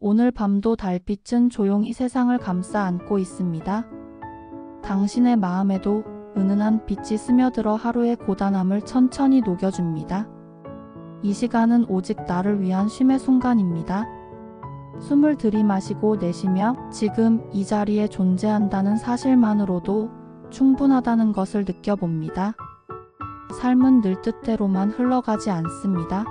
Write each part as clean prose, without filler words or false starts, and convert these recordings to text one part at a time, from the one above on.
오늘 밤도 달빛은 조용히 세상을 감싸 안고 있습니다. 당신의 마음에도 은은한 빛이 스며들어 하루의 고단함을 천천히 녹여줍니다. 이 시간은 오직 나를 위한 쉼의 순간입니다. 숨을 들이마시고 내쉬며 지금 이 자리에 존재한다는 사실만으로도 충분하다는 것을 느껴봅니다. 삶은 늘 뜻대로만 흘러가지 않습니다.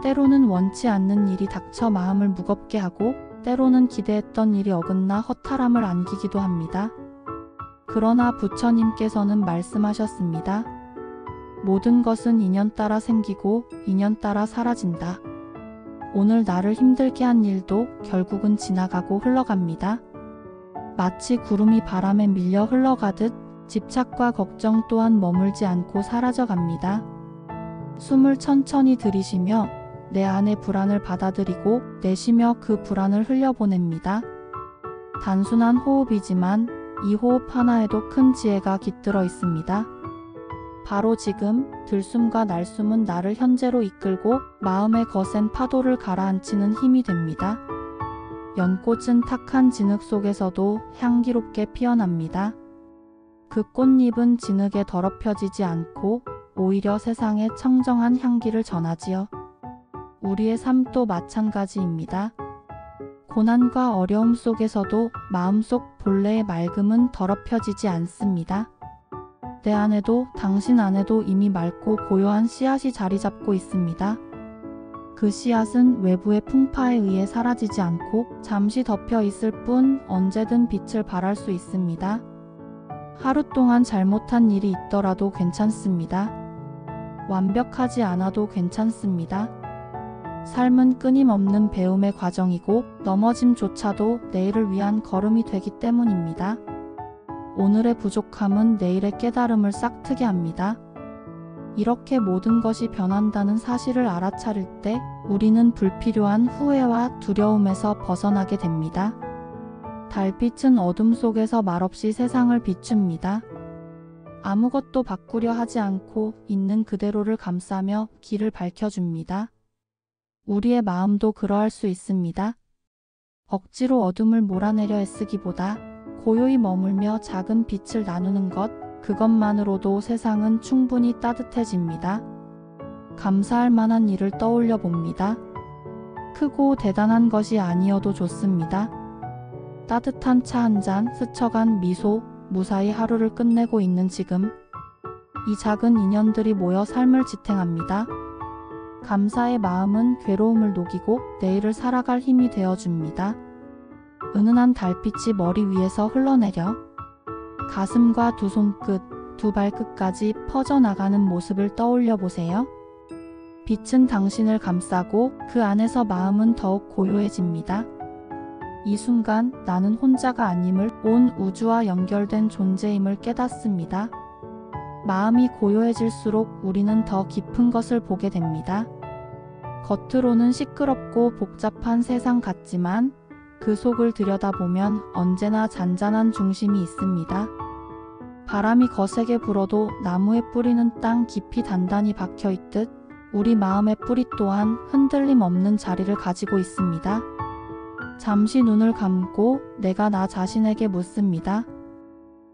때로는 원치 않는 일이 닥쳐 마음을 무겁게 하고 때로는 기대했던 일이 어긋나 허탈함을 안기기도 합니다. 그러나 부처님께서는 말씀하셨습니다. 모든 것은 인연 따라 생기고 인연 따라 사라진다. 오늘 나를 힘들게 한 일도 결국은 지나가고 흘러갑니다. 마치 구름이 바람에 밀려 흘러가듯 집착과 걱정 또한 머물지 않고 사라져갑니다. 숨을 천천히 들이쉬며 내 안의 불안을 받아들이고 내쉬며 그 불안을 흘려보냅니다. 단순한 호흡이지만 이 호흡 하나에도 큰 지혜가 깃들어 있습니다. 바로 지금 들숨과 날숨은 나를 현재로 이끌고 마음의 거센 파도를 가라앉히는 힘이 됩니다. 연꽃은 탁한 진흙 속에서도 향기롭게 피어납니다. 그 꽃잎은 진흙에 더럽혀지지 않고 오히려 세상에 청정한 향기를 전하지요. 우리의 삶도 마찬가지입니다. 고난과 어려움 속에서도 마음속 본래의 맑음은 더럽혀지지 않습니다. 내 안에도 당신 안에도 이미 맑고 고요한 씨앗이 자리 잡고 있습니다. 그 씨앗은 외부의 풍파에 의해 사라지지 않고 잠시 덮여 있을 뿐 언제든 빛을 발할 수 있습니다. 하루 동안 잘못한 일이 있더라도 괜찮습니다. 완벽하지 않아도 괜찮습니다. 삶은 끊임없는 배움의 과정이고 넘어짐조차도 내일을 위한 걸음이 되기 때문입니다. 오늘의 부족함은 내일의 깨달음을 싹트게 합니다. 이렇게 모든 것이 변한다는 사실을 알아차릴 때 우리는 불필요한 후회와 두려움에서 벗어나게 됩니다. 달빛은 어둠 속에서 말없이 세상을 비춥니다. 아무것도 바꾸려 하지 않고 있는 그대로를 감싸며 길을 밝혀줍니다. 우리의 마음도 그러할 수 있습니다. 억지로 어둠을 몰아내려 애쓰기보다 고요히 머물며 작은 빛을 나누는 것, 그것만으로도 세상은 충분히 따뜻해집니다. 감사할 만한 일을 떠올려 봅니다. 크고 대단한 것이 아니어도 좋습니다. 따뜻한 차 한 잔, 스쳐간 미소, 무사히 하루를 끝내고 있는 지금, 이 작은 인연들이 모여 삶을 지탱합니다. 감사의 마음은 괴로움을 녹이고 내일을 살아갈 힘이 되어줍니다. 은은한 달빛이 머리 위에서 흘러내려 가슴과 두 손끝, 두 발끝까지 퍼져나가는 모습을 떠올려 보세요. 빛은 당신을 감싸고 그 안에서 마음은 더욱 고요해집니다. 이 순간 나는 혼자가 아님을, 온 우주와 연결된 존재임을 깨닫습니다. 마음이 고요해질수록 우리는 더 깊은 것을 보게 됩니다. 겉으로는 시끄럽고 복잡한 세상 같지만 그 속을 들여다보면 언제나 잔잔한 중심이 있습니다. 바람이 거세게 불어도 나무의 뿌리는 땅 깊이 단단히 박혀 있듯 우리 마음의 뿌리 또한 흔들림 없는 자리를 가지고 있습니다. 잠시 눈을 감고 내가 나 자신에게 묻습니다.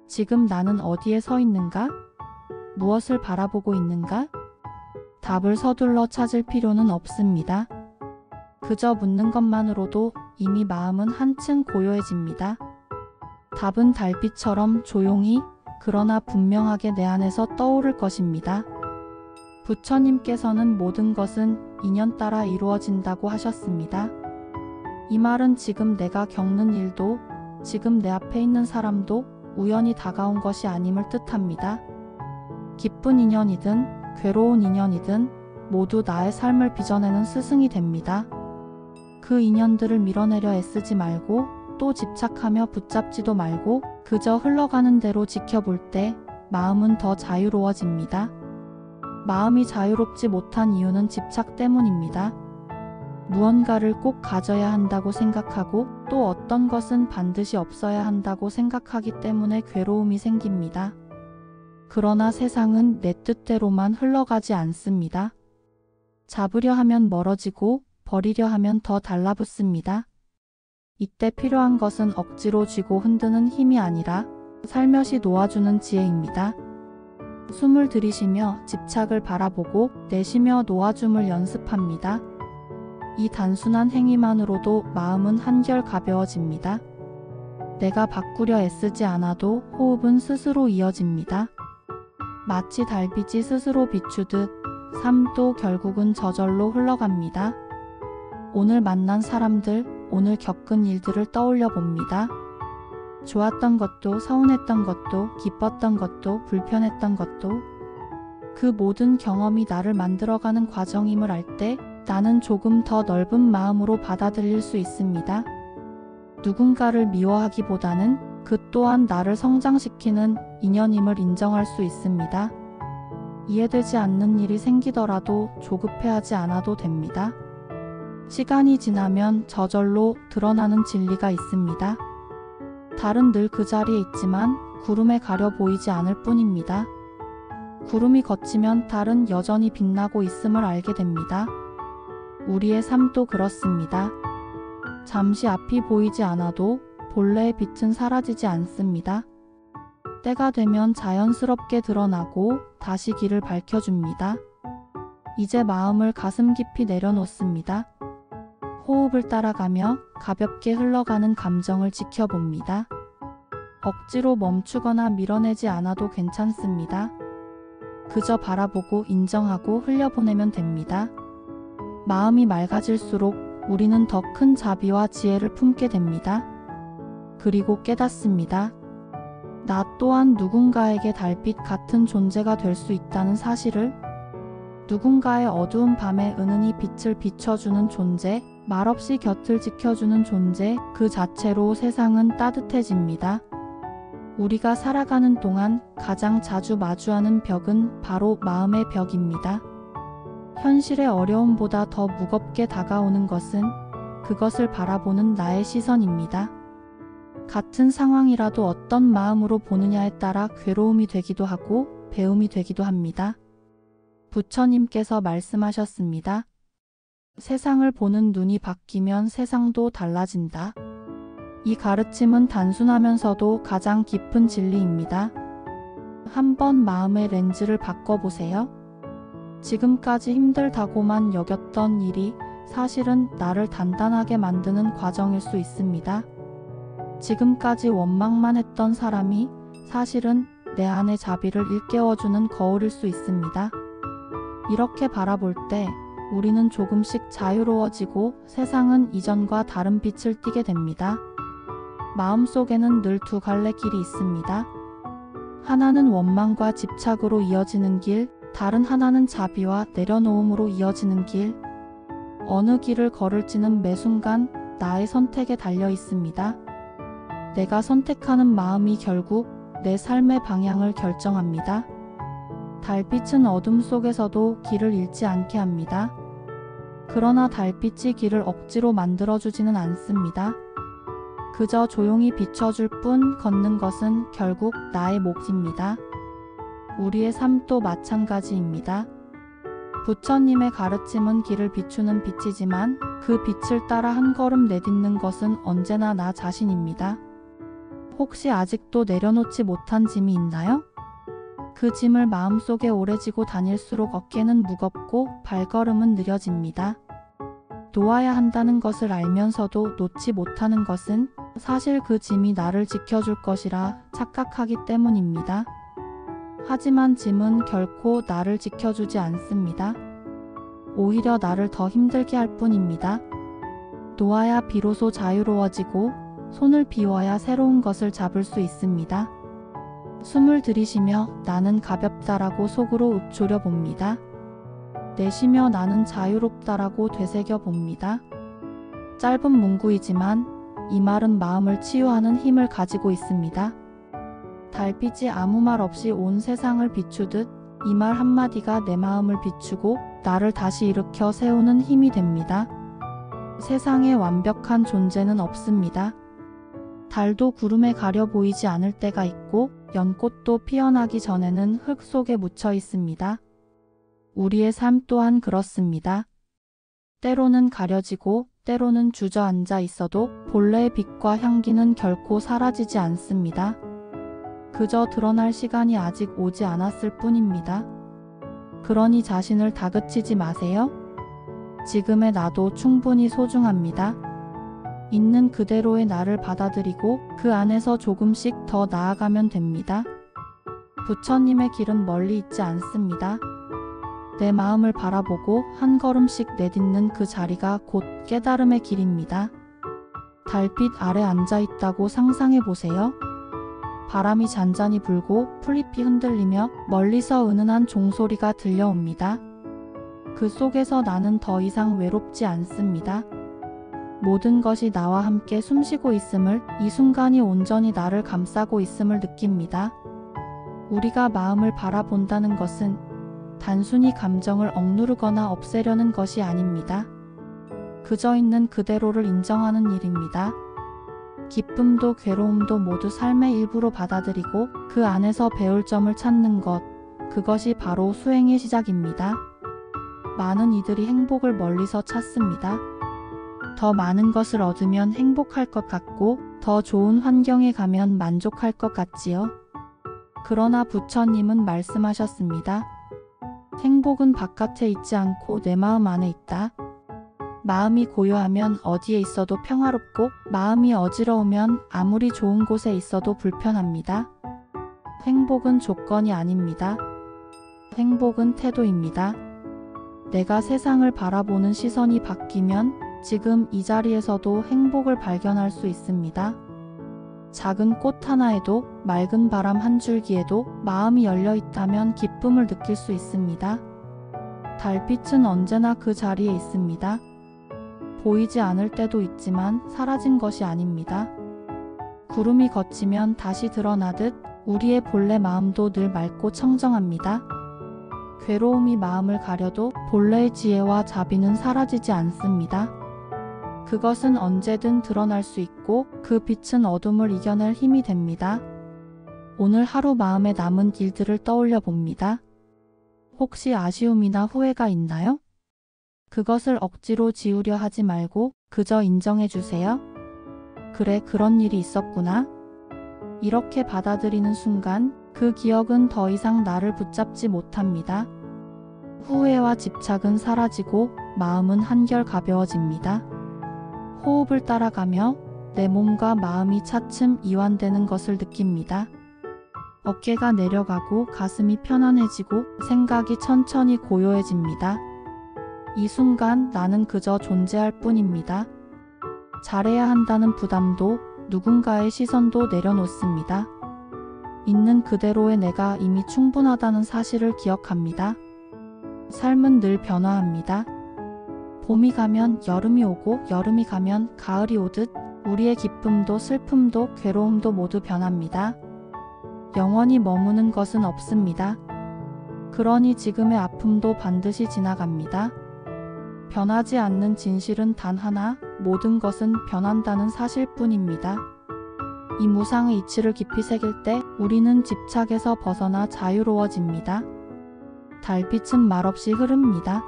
지금 나는 어디에 서 있는가? 무엇을 바라보고 있는가? 답을 서둘러 찾을 필요는 없습니다. 그저 묻는 것만으로도 이미 마음은 한층 고요해집니다. 답은 달빛처럼 조용히 그러나 분명하게 내 안에서 떠오를 것입니다. 부처님께서는 모든 것은 인연 따라 이루어진다고 하셨습니다. 이 말은 지금 내가 겪는 일도 지금 내 앞에 있는 사람도 우연히 다가온 것이 아님을 뜻합니다. 기쁜 인연이든 괴로운 인연이든 모두 나의 삶을 빚어내는 스승이 됩니다. 그 인연들을 밀어내려 애쓰지 말고 또 집착하며 붙잡지도 말고 그저 흘러가는 대로 지켜볼 때 마음은 더 자유로워집니다. 마음이 자유롭지 못한 이유는 집착 때문입니다. 무언가를 꼭 가져야 한다고 생각하고 또 어떤 것은 반드시 없어야 한다고 생각하기 때문에 괴로움이 생깁니다. 그러나 세상은 내 뜻대로만 흘러가지 않습니다. 잡으려 하면 멀어지고 버리려 하면 더 달라붙습니다. 이때 필요한 것은 억지로 쥐고 흔드는 힘이 아니라 살며시 놓아주는 지혜입니다. 숨을 들이쉬며 집착을 바라보고 내쉬며 놓아줌을 연습합니다. 이 단순한 행위만으로도 마음은 한결 가벼워집니다. 내가 바꾸려 애쓰지 않아도 호흡은 스스로 이어집니다. 마치 달빛이 스스로 비추듯 삶도 결국은 저절로 흘러갑니다. 오늘 만난 사람들, 오늘 겪은 일들을 떠올려 봅니다. 좋았던 것도 서운했던 것도 기뻤던 것도 불편했던 것도 그 모든 경험이 나를 만들어가는 과정임을 알 때 나는 조금 더 넓은 마음으로 받아들일 수 있습니다. 누군가를 미워하기보다는 그 또한 나를 성장시키는 인연임을 인정할 수 있습니다. 이해되지 않는 일이 생기더라도 조급해하지 않아도 됩니다. 시간이 지나면 저절로 드러나는 진리가 있습니다. 달은 늘 그 자리에 있지만 구름에 가려 보이지 않을 뿐입니다. 구름이 걷히면 달은 여전히 빛나고 있음을 알게 됩니다. 우리의 삶도 그렇습니다. 잠시 앞이 보이지 않아도 본래의 빛은 사라지지 않습니다. 때가 되면 자연스럽게 드러나고 다시 길을 밝혀줍니다. 이제 마음을 가슴 깊이 내려놓습니다. 호흡을 따라가며 가볍게 흘러가는 감정을 지켜봅니다. 억지로 멈추거나 밀어내지 않아도 괜찮습니다. 그저 바라보고 인정하고 흘려보내면 됩니다. 마음이 맑아질수록 우리는 더 큰 자비와 지혜를 품게 됩니다. 그리고 깨닫습니다. 나 또한 누군가에게 달빛 같은 존재가 될 수 있다는 사실을, 누군가의 어두운 밤에 은은히 빛을 비춰주는 존재, 말없이 곁을 지켜주는 존재, 그 자체로 세상은 따뜻해집니다. 우리가 살아가는 동안 가장 자주 마주하는 벽은 바로 마음의 벽입니다. 현실의 어려움보다 더 무겁게 다가오는 것은 그것을 바라보는 나의 시선입니다. 같은 상황이라도 어떤 마음으로 보느냐에 따라 괴로움이 되기도 하고 배움이 되기도 합니다. 부처님께서 말씀하셨습니다. 세상을 보는 눈이 바뀌면 세상도 달라진다. 이 가르침은 단순하면서도 가장 깊은 진리입니다. 한번 마음의 렌즈를 바꿔보세요. 지금까지 힘들다고만 여겼던 일이 사실은 나를 단단하게 만드는 과정일 수 있습니다. 지금까지 원망만 했던 사람이 사실은 내 안의 자비를 일깨워주는 거울일 수 있습니다. 이렇게 바라볼 때 우리는 조금씩 자유로워지고 세상은 이전과 다른 빛을 띠게 됩니다. 마음속에는 늘 두 갈래 길이 있습니다. 하나는 원망과 집착으로 이어지는 길, 다른 하나는 자비와 내려놓음으로 이어지는 길. 어느 길을 걸을지는 매 순간 나의 선택에 달려 있습니다. 내가 선택하는 마음이 결국 내 삶의 방향을 결정합니다. 달빛은 어둠 속에서도 길을 잃지 않게 합니다. 그러나 달빛이 길을 억지로 만들어주지는 않습니다. 그저 조용히 비춰줄 뿐 걷는 것은 결국 나의 몫입니다. 우리의 삶도 마찬가지입니다. 부처님의 가르침은 길을 비추는 빛이지만 그 빛을 따라 한 걸음 내딛는 것은 언제나 나 자신입니다. 혹시 아직도 내려놓지 못한 짐이 있나요? 그 짐을 마음속에 오래 지고 다닐수록 어깨는 무겁고 발걸음은 느려집니다. 놓아야 한다는 것을 알면서도 놓지 못하는 것은 사실 그 짐이 나를 지켜줄 것이라 착각하기 때문입니다. 하지만 짐은 결코 나를 지켜주지 않습니다. 오히려 나를 더 힘들게 할 뿐입니다. 놓아야 비로소 자유로워지고 손을 비워야 새로운 것을 잡을 수 있습니다. 숨을 들이쉬며 나는 가볍다라고 속으로 읊조려 봅니다. 내쉬며 나는 자유롭다라고 되새겨 봅니다. 짧은 문구이지만 이 말은 마음을 치유하는 힘을 가지고 있습니다. 달빛이 아무 말 없이 온 세상을 비추듯 이 말 한마디가 내 마음을 비추고 나를 다시 일으켜 세우는 힘이 됩니다. 세상에 완벽한 존재는 없습니다. 달도 구름에 가려 보이지 않을 때가 있고 연꽃도 피어나기 전에는 흙 속에 묻혀 있습니다. 우리의 삶 또한 그렇습니다. 때로는 가려지고 때로는 주저앉아 있어도 본래의 빛과 향기는 결코 사라지지 않습니다. 그저 드러날 시간이 아직 오지 않았을 뿐입니다. 그러니 자신을 다그치지 마세요. 지금의 나도 충분히 소중합니다. 있는 그대로의 나를 받아들이고 그 안에서 조금씩 더 나아가면 됩니다. 부처님의 길은 멀리 있지 않습니다. 내 마음을 바라보고 한 걸음씩 내딛는 그 자리가 곧 깨달음의 길입니다. 달빛 아래 앉아 있다고 상상해 보세요. 바람이 잔잔히 불고 풀잎이 흔들리며 멀리서 은은한 종소리가 들려옵니다. 그 속에서 나는 더 이상 외롭지 않습니다. 모든 것이 나와 함께 숨쉬고 있음을, 이 순간이 온전히 나를 감싸고 있음을 느낍니다. 우리가 마음을 바라본다는 것은 단순히 감정을 억누르거나 없애려는 것이 아닙니다. 그저 있는 그대로를 인정하는 일입니다. 기쁨도 괴로움도 모두 삶의 일부로 받아들이고 그 안에서 배울 점을 찾는 것, 그것이 바로 수행의 시작입니다. 많은 이들이 행복을 멀리서 찾습니다. 더 많은 것을 얻으면 행복할 것 같고 더 좋은 환경에 가면 만족할 것 같지요. 그러나 부처님은 말씀하셨습니다. 행복은 바깥에 있지 않고 내 마음 안에 있다. 마음이 고요하면 어디에 있어도 평화롭고 마음이 어지러우면 아무리 좋은 곳에 있어도 불편합니다. 행복은 조건이 아닙니다. 행복은 태도입니다. 내가 세상을 바라보는 시선이 바뀌면 지금 이 자리에서도 행복을 발견할 수 있습니다. 작은 꽃 하나에도 맑은 바람 한 줄기에도 마음이 열려 있다면 기쁨을 느낄 수 있습니다. 달빛은 언제나 그 자리에 있습니다. 보이지 않을 때도 있지만 사라진 것이 아닙니다. 구름이 걷히면 다시 드러나듯 우리의 본래 마음도 늘 맑고 청정합니다. 괴로움이 마음을 가려도 본래의 지혜와 자비는 사라지지 않습니다. 그것은 언제든 드러날 수 있고 그 빛은 어둠을 이겨낼 힘이 됩니다. 오늘 하루 마음에 남은 일들을 떠올려 봅니다. 혹시 아쉬움이나 후회가 있나요? 그것을 억지로 지우려 하지 말고 그저 인정해 주세요. 그래, 그런 일이 있었구나. 이렇게 받아들이는 순간 그 기억은 더 이상 나를 붙잡지 못합니다. 후회와 집착은 사라지고 마음은 한결 가벼워집니다. 호흡을 따라가며 내 몸과 마음이 차츰 이완되는 것을 느낍니다. 어깨가 내려가고 가슴이 편안해지고 생각이 천천히 고요해집니다. 이 순간 나는 그저 존재할 뿐입니다. 잘해야 한다는 부담도 누군가의 시선도 내려놓습니다. 있는 그대로의 내가 이미 충분하다는 사실을 기억합니다. 삶은 늘 변화합니다. 봄이 가면 여름이 오고 여름이 가면 가을이 오듯 우리의 기쁨도 슬픔도 괴로움도 모두 변합니다. 영원히 머무는 것은 없습니다. 그러니 지금의 아픔도 반드시 지나갑니다. 변하지 않는 진실은 단 하나, 모든 것은 변한다는 사실뿐입니다. 이 무상의 이치를 깊이 새길 때 우리는 집착에서 벗어나 자유로워집니다. 달빛은 말없이 흐릅니다.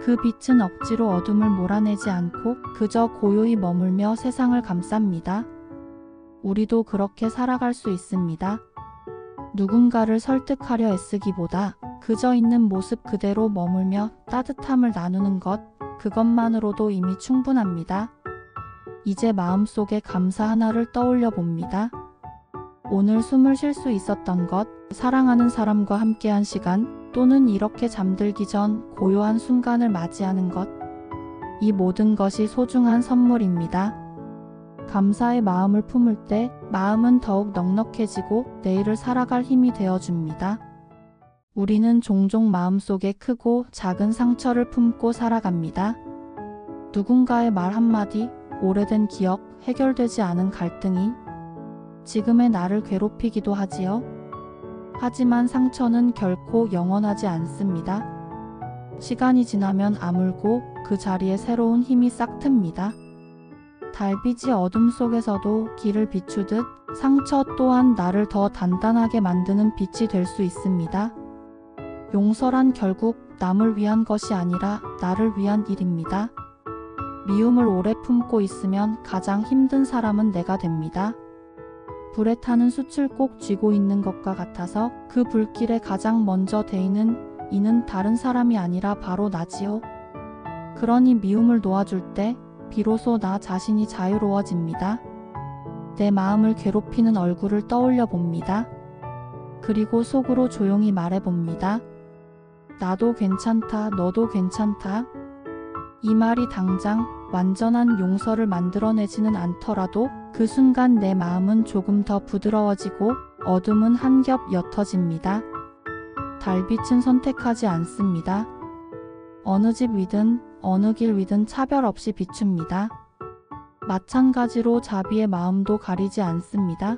그 빛은 억지로 어둠을 몰아내지 않고 그저 고요히 머물며 세상을 감쌉니다. 우리도 그렇게 살아갈 수 있습니다. 누군가를 설득하려 애쓰기보다 그저 있는 모습 그대로 머물며 따뜻함을 나누는 것, 그것만으로도 이미 충분합니다. 이제 마음속에 감사 하나를 떠올려 봅니다. 오늘 숨을 쉴 수 있었던 것, 사랑하는 사람과 함께한 시간, 또는 이렇게 잠들기 전 고요한 순간을 맞이하는 것, 이 모든 것이 소중한 선물입니다. 감사의 마음을 품을 때 마음은 더욱 넉넉해지고 내일을 살아갈 힘이 되어줍니다. 우리는 종종 마음속에 크고 작은 상처를 품고 살아갑니다. 누군가의 말 한마디, 오래된 기억, 해결되지 않은 갈등이 지금의 나를 괴롭히기도 하지요. 하지만 상처는 결코 영원하지 않습니다. 시간이 지나면 아물고 그 자리에 새로운 힘이 싹틉니다. 달빛이 어둠 속에서도 길을 비추듯 상처 또한 나를 더 단단하게 만드는 빛이 될 수 있습니다. 용서란 결국 남을 위한 것이 아니라 나를 위한 일입니다. 미움을 오래 품고 있으면 가장 힘든 사람은 내가 됩니다. 불에 타는 숯을 꼭 쥐고 있는 것과 같아서 그 불길에 가장 먼저 데이는 이는 다른 사람이 아니라 바로 나지요. 그러니 미움을 놓아줄 때 비로소 나 자신이 자유로워집니다. 내 마음을 괴롭히는 얼굴을 떠올려 봅니다. 그리고 속으로 조용히 말해봅니다. 나도 괜찮다, 너도 괜찮다. 이 말이 당장 완전한 용서를 만들어내지는 않더라도 그 순간 내 마음은 조금 더 부드러워지고 어둠은 한 겹 옅어집니다. 달빛은 선택하지 않습니다. 어느 집 위든 어느 길 위든 차별 없이 비춥니다. 마찬가지로 자비의 마음도 가리지 않습니다.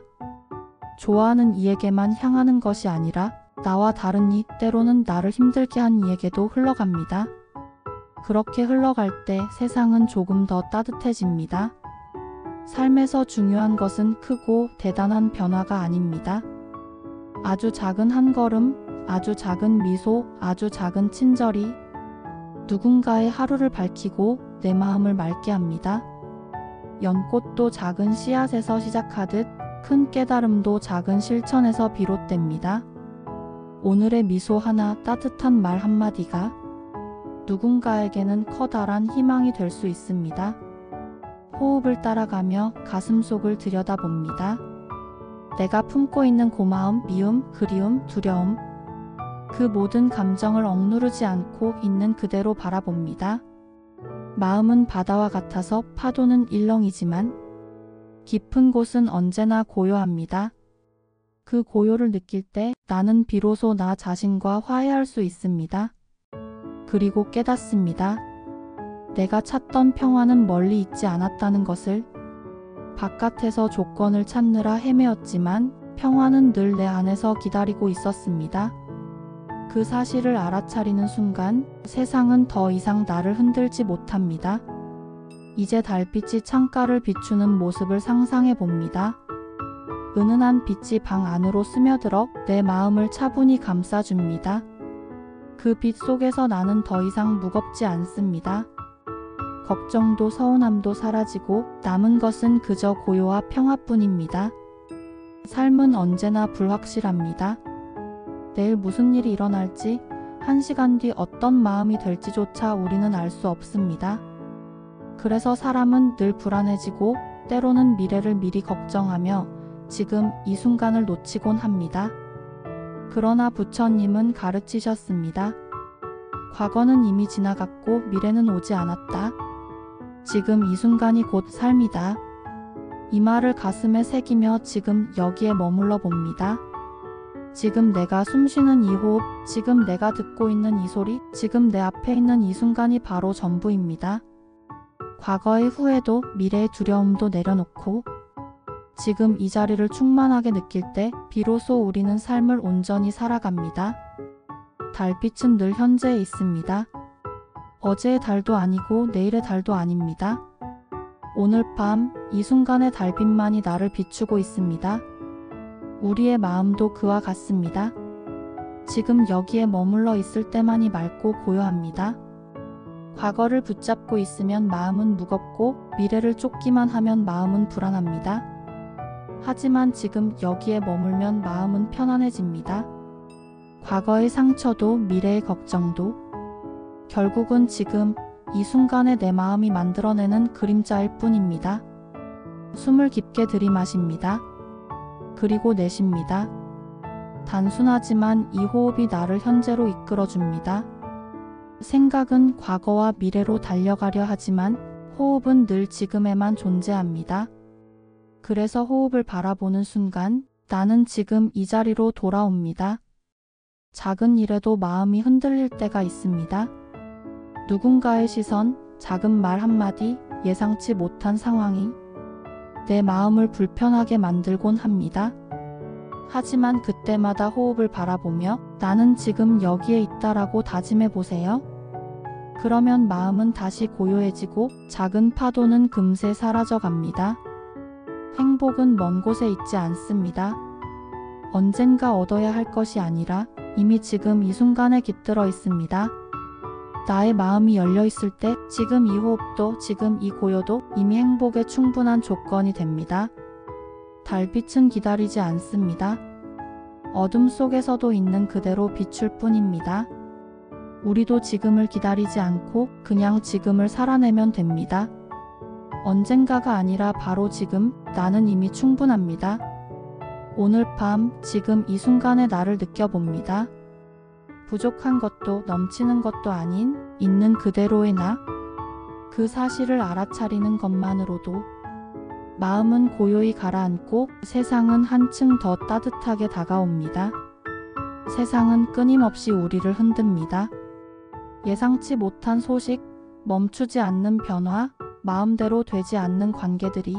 좋아하는 이에게만 향하는 것이 아니라 나와 다른 이, 때로는 나를 힘들게 한 이에게도 흘러갑니다. 그렇게 흘러갈 때 세상은 조금 더 따뜻해집니다. 삶에서 중요한 것은 크고 대단한 변화가 아닙니다. 아주 작은 한 걸음, 아주 작은 미소, 아주 작은 친절이 누군가의 하루를 밝히고 내 마음을 맑게 합니다. 연꽃도 작은 씨앗에서 시작하듯 큰 깨달음도 작은 실천에서 비롯됩니다. 오늘의 미소 하나, 따뜻한 말 한마디가 누군가에게는 커다란 희망이 될 수 있습니다. 호흡을 따라가며 가슴속을 들여다봅니다. 내가 품고 있는 고마움, 미움, 그리움, 두려움, 그 모든 감정을 억누르지 않고 있는 그대로 바라봅니다. 마음은 바다와 같아서 파도는 일렁이지만 깊은 곳은 언제나 고요합니다. 그 고요를 느낄 때 나는 비로소 나 자신과 화해할 수 있습니다. 그리고 깨닫습니다. 내가 찾던 평화는 멀리 있지 않았다는 것을. 바깥에서 조건을 찾느라 헤매었지만 평화는 늘 내 안에서 기다리고 있었습니다. 그 사실을 알아차리는 순간 세상은 더 이상 나를 흔들지 못합니다. 이제 달빛이 창가를 비추는 모습을 상상해 봅니다. 은은한 빛이 방 안으로 스며들어 내 마음을 차분히 감싸줍니다. 그 빛 속에서 나는 더 이상 무겁지 않습니다. 걱정도 서운함도 사라지고 남은 것은 그저 고요와 평화뿐입니다. 삶은 언제나 불확실합니다. 내일 무슨 일이 일어날지, 한 시간 뒤 어떤 마음이 될지조차 우리는 알 수 없습니다. 그래서 사람은 늘 불안해지고 때로는 미래를 미리 걱정하며 지금 이 순간을 놓치곤 합니다. 그러나 부처님은 가르치셨습니다. 과거는 이미 지나갔고 미래는 오지 않았다. 지금 이 순간이 곧 삶이다. 이 말을 가슴에 새기며 지금 여기에 머물러 봅니다. 지금 내가 숨쉬는 이 호흡, 지금 내가 듣고 있는 이 소리, 지금 내 앞에 있는 이 순간이 바로 전부입니다. 과거의 후회도 미래의 두려움도 내려놓고 지금 이 자리를 충만하게 느낄 때 비로소 우리는 삶을 온전히 살아갑니다. 달빛은 늘 현재에 있습니다. 어제의 달도 아니고 내일의 달도 아닙니다. 오늘 밤 이 순간의 달빛만이 나를 비추고 있습니다. 우리의 마음도 그와 같습니다. 지금 여기에 머물러 있을 때만이 맑고 고요합니다. 과거를 붙잡고 있으면 마음은 무겁고 미래를 쫓기만 하면 마음은 불안합니다. 하지만 지금 여기에 머물면 마음은 편안해집니다. 과거의 상처도 미래의 걱정도 결국은 지금 이 순간에 내 마음이 만들어내는 그림자일 뿐입니다. 숨을 깊게 들이마십니다. 그리고 내쉽니다. 단순하지만 이 호흡이 나를 현재로 이끌어줍니다. 생각은 과거와 미래로 달려가려 하지만 호흡은 늘 지금에만 존재합니다. 그래서 호흡을 바라보는 순간 나는 지금 이 자리로 돌아옵니다. 작은 일에도 마음이 흔들릴 때가 있습니다. 누군가의 시선, 작은 말 한마디, 예상치 못한 상황이 내 마음을 불편하게 만들곤 합니다. 하지만 그때마다 호흡을 바라보며 나는 지금 여기에 있다라고 다짐해 보세요. 그러면 마음은 다시 고요해지고 작은 파도는 금세 사라져 갑니다. 행복은 먼 곳에 있지 않습니다. 언젠가 얻어야 할 것이 아니라 이미 지금 이 순간에 깃들어 있습니다. 나의 마음이 열려 있을 때 지금 이 호흡도 지금 이 고요도 이미 행복의 충분한 조건이 됩니다. 달빛은 기다리지 않습니다. 어둠 속에서도 있는 그대로 비출 뿐입니다. 우리도 지금을 기다리지 않고 그냥 지금을 살아내면 됩니다. 언젠가가 아니라 바로 지금 나는 이미 충분합니다. 오늘 밤 지금 이 순간의 나를 느껴봅니다. 부족한 것도 넘치는 것도 아닌 있는 그대로의 나. 그 사실을 알아차리는 것만으로도 마음은 고요히 가라앉고 세상은 한층 더 따뜻하게 다가옵니다. 세상은 끊임없이 우리를 흔듭니다. 예상치 못한 소식, 멈추지 않는 변화, 마음대로 되지 않는 관계들이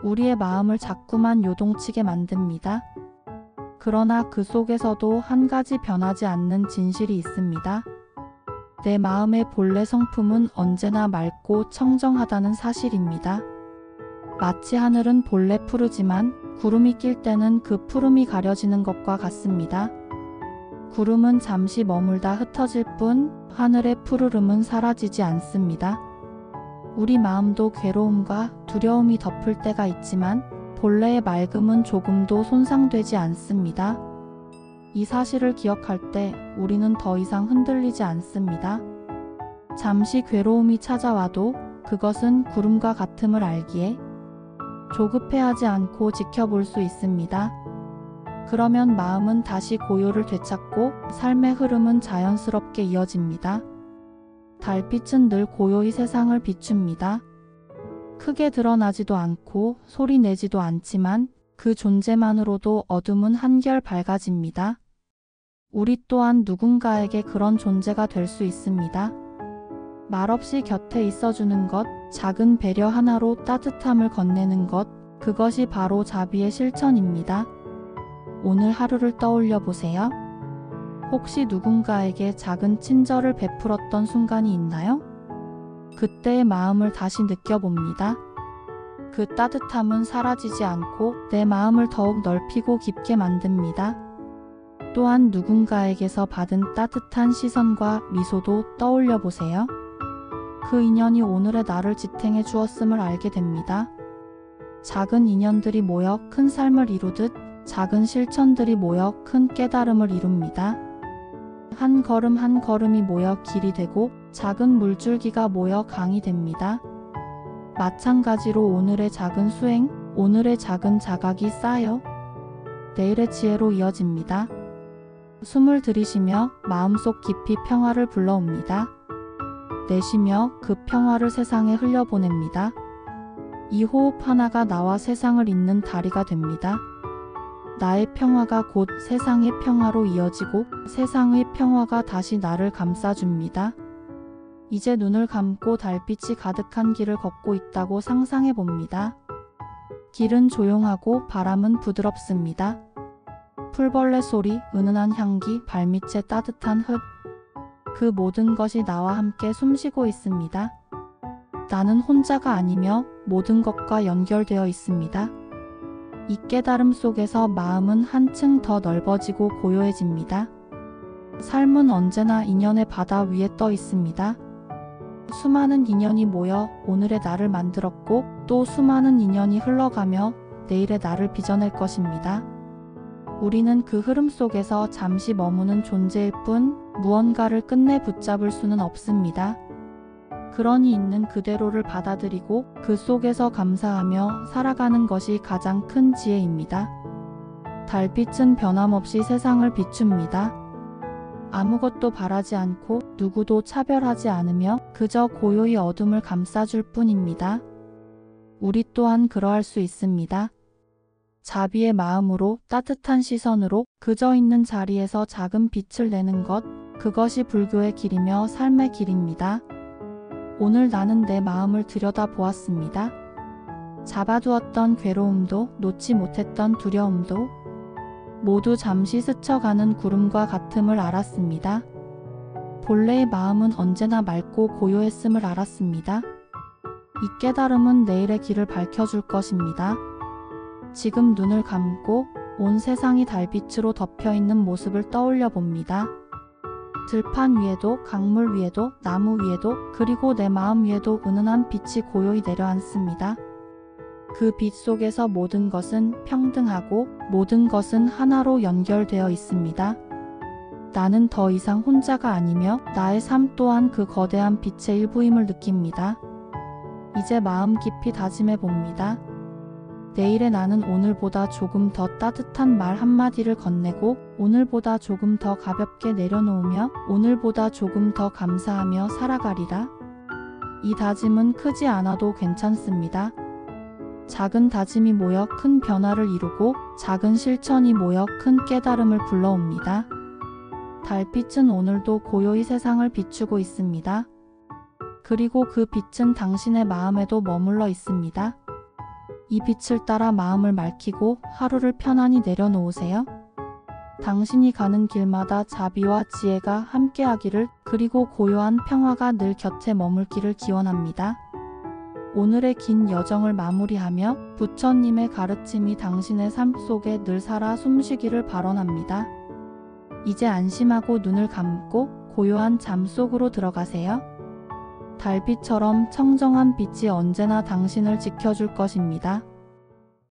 우리의 마음을 자꾸만 요동치게 만듭니다. 그러나 그 속에서도 한 가지 변하지 않는 진실이 있습니다. 내 마음의 본래 성품은 언제나 맑고 청정하다는 사실입니다. 마치 하늘은 본래 푸르지만 구름이 낄 때는 그 푸름이 가려지는 것과 같습니다. 구름은 잠시 머물다 흩어질 뿐 하늘의 푸르름은 사라지지 않습니다. 우리 마음도 괴로움과 두려움이 덮을 때가 있지만 본래의 맑음은 조금도 손상되지 않습니다. 이 사실을 기억할 때 우리는 더 이상 흔들리지 않습니다. 잠시 괴로움이 찾아와도 그것은 구름과 같음을 알기에 조급해하지 않고 지켜볼 수 있습니다. 그러면 마음은 다시 고요를 되찾고 삶의 흐름은 자연스럽게 이어집니다. 달빛은 늘 고요히 세상을 비춥니다. 크게 드러나지도 않고 소리 내지도 않지만 그 존재만으로도 어둠은 한결 밝아집니다. 우리 또한 누군가에게 그런 존재가 될 수 있습니다. 말없이 곁에 있어주는 것, 작은 배려 하나로 따뜻함을 건네는 것, 그것이 바로 자비의 실천입니다. 오늘 하루를 떠올려 보세요. 혹시 누군가에게 작은 친절을 베풀었던 순간이 있나요? 그때의 마음을 다시 느껴봅니다. 그 따뜻함은 사라지지 않고 내 마음을 더욱 넓히고 깊게 만듭니다. 또한 누군가에게서 받은 따뜻한 시선과 미소도 떠올려 보세요. 그 인연이 오늘의 나를 지탱해 주었음을 알게 됩니다. 작은 인연들이 모여 큰 삶을 이루듯 작은 실천들이 모여 큰 깨달음을 이룹니다. 한 걸음 한 걸음이 모여 길이 되고 작은 물줄기가 모여 강이 됩니다. 마찬가지로 오늘의 작은 수행, 오늘의 작은 자각이 쌓여 내일의 지혜로 이어집니다. 숨을 들이쉬며 마음속 깊이 평화를 불러옵니다. 내쉬며 그 평화를 세상에 흘려보냅니다. 이 호흡 하나가 나와 세상을 잇는 다리가 됩니다. 나의 평화가 곧 세상의 평화로 이어지고 세상의 평화가 다시 나를 감싸줍니다. 이제 눈을 감고 달빛이 가득한 길을 걷고 있다고 상상해 봅니다. 길은 조용하고 바람은 부드럽습니다. 풀벌레 소리, 은은한 향기, 발밑의 따뜻한 흙, 그 모든 것이 나와 함께 숨쉬고 있습니다. 나는 혼자가 아니며 모든 것과 연결되어 있습니다. 이 깨달음 속에서 마음은 한층 더 넓어지고 고요해집니다. 삶은 언제나 인연의 바다 위에 떠 있습니다. 수많은 인연이 모여 오늘의 나를 만들었고 또 수많은 인연이 흘러가며 내일의 나를 빚어낼 것입니다. 우리는 그 흐름 속에서 잠시 머무는 존재일 뿐 무언가를 끝내 붙잡을 수는 없습니다. 그러니 있는 그대로를 받아들이고 그 속에서 감사하며 살아가는 것이 가장 큰 지혜입니다. 달빛은 변함없이 세상을 비춥니다. 아무것도 바라지 않고 누구도 차별하지 않으며 그저 고요히 어둠을 감싸줄 뿐입니다. 우리 또한 그러할 수 있습니다. 자비의 마음으로 따뜻한 시선으로 그저 있는 자리에서 작은 빛을 내는 것, 그것이 불교의 길이며 삶의 길입니다. 오늘 나는 내 마음을 들여다보았습니다. 잡아두었던 괴로움도 놓지 못했던 두려움도 모두 잠시 스쳐가는 구름과 같음을 알았습니다. 본래의 마음은 언제나 맑고 고요했음을 알았습니다. 이 깨달음은 내일의 길을 밝혀줄 것입니다. 지금 눈을 감고 온 세상이 달빛으로 덮여 있는 모습을 떠올려 봅니다. 들판 위에도, 강물 위에도, 나무 위에도, 그리고 내 마음 위에도 은은한 빛이 고요히 내려앉습니다. 그 빛 속에서 모든 것은 평등하고 모든 것은 하나로 연결되어 있습니다. 나는 더 이상 혼자가 아니며 나의 삶 또한 그 거대한 빛의 일부임을 느낍니다. 이제 마음 깊이 다짐해 봅니다. 내일의 나는 오늘보다 조금 더 따뜻한 말 한마디를 건네고 오늘보다 조금 더 가볍게 내려놓으며 오늘보다 조금 더 감사하며 살아가리라. 이 다짐은 크지 않아도 괜찮습니다. 작은 다짐이 모여 큰 변화를 이루고 작은 실천이 모여 큰 깨달음을 불러옵니다. 달빛은 오늘도 고요히 세상을 비추고 있습니다. 그리고 그 빛은 당신의 마음에도 머물러 있습니다. 이 빛을 따라 마음을 맑히고 하루를 편안히 내려놓으세요. 당신이 가는 길마다 자비와 지혜가 함께하기를, 그리고 고요한 평화가 늘 곁에 머물기를 기원합니다. 오늘의 긴 여정을 마무리하며 부처님의 가르침이 당신의 삶 속에 늘 살아 숨쉬기를 발언합니다. 이제 안심하고 눈을 감고 고요한 잠 속으로 들어가세요. 달빛처럼 청정한 빛이 언제나 당신을 지켜줄 것입니다.